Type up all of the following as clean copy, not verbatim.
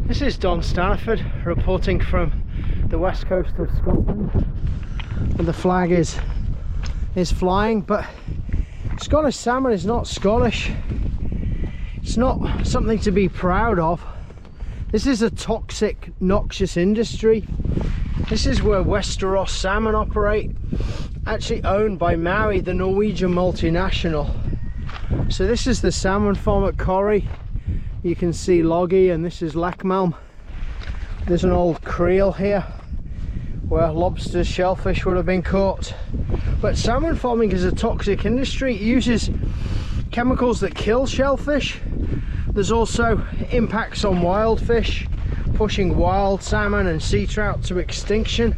This is Don Stanford reporting from the west coast of Scotland, and the flag is flying. But Scottish salmon is not Scottish. It's not something to be proud of. This is a toxic, noxious industry. This is where Westeros Salmon operate, actually owned by Mowi, the Norwegian multinational. So this is the salmon farm at Corry. You can see Loggy, and this is Leckmelm. There's an old creel here where lobsters, shellfish would have been caught. But salmon farming is a toxic industry. It uses chemicals that kill shellfish. There's also impacts on wild fish, pushing wild salmon and sea trout to extinction.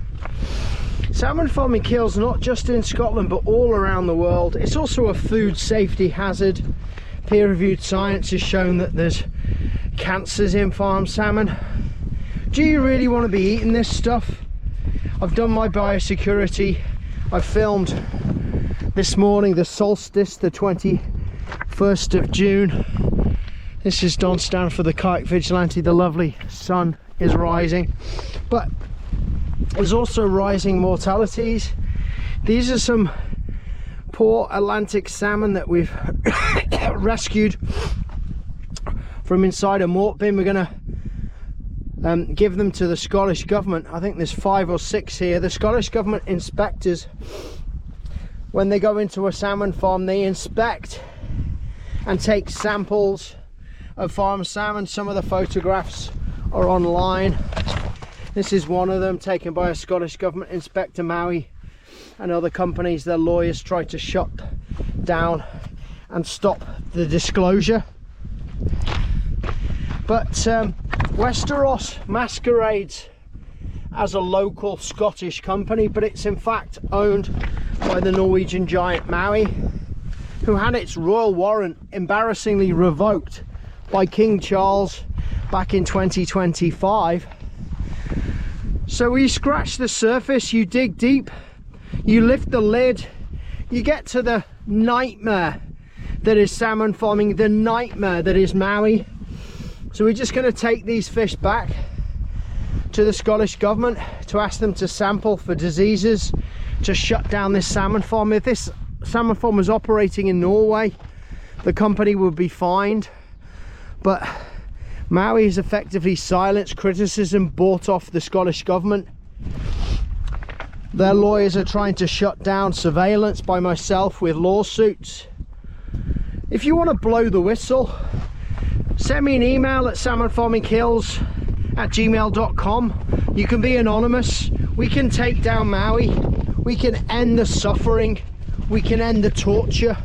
Salmon farming kills not just in Scotland but all around the world. It's also a food safety hazard. Peer-reviewed science has shown that there's cancers in farm salmon. Do you really want to be eating this stuff? I've done my biosecurity. I filmed this morning, the solstice, the 21st of June. This is Don Stanford, the kite vigilante. The lovely sun is rising, but there's also rising mortalities. These are some poor Atlantic salmon that we've rescued from inside a mort bin. We're going to give them to the Scottish government. I think there's 5 or 6 here. The Scottish government inspectors, when they go into a salmon farm, they inspect and take samples of farm salmon. Some of the photographs are online. This is one of them, taken by a Scottish government inspector. Mowi and other companies, their lawyers tried to shut down and stop the disclosure. But Westeros masquerades as a local Scottish company, but it's in fact owned by the Norwegian giant Mowi, who had its royal warrant embarrassingly revoked by King Charles back in 2025. So you scratch the surface, you dig deep, you lift the lid, you get to the nightmare that is salmon farming, the nightmare that is Mowi. So we're just going to take these fish back to the Scottish government to ask them to sample for diseases, to shut down this salmon farm. If this salmon farm was operating in Norway, the company would be fined. But Mowi has effectively silenced criticism, bought off the Scottish government. Their lawyers are trying to shut down surveillance by myself with lawsuits. If you want to blow the whistle, send me an email at salmonfarmingkills@gmail.com. You can be anonymous. We can take down Mowi. We can end the suffering. We can end the torture.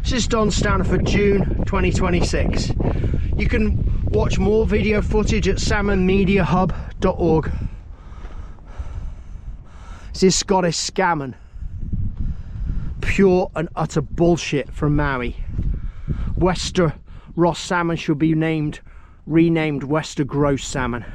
This is Don Stanford, June 2026. You can watch more video footage at salmonmediahub.org. This is Scottish salmon. Pure and utter bullshit from Mowi. Westeros salmon should be renamed Wester Gross salmon.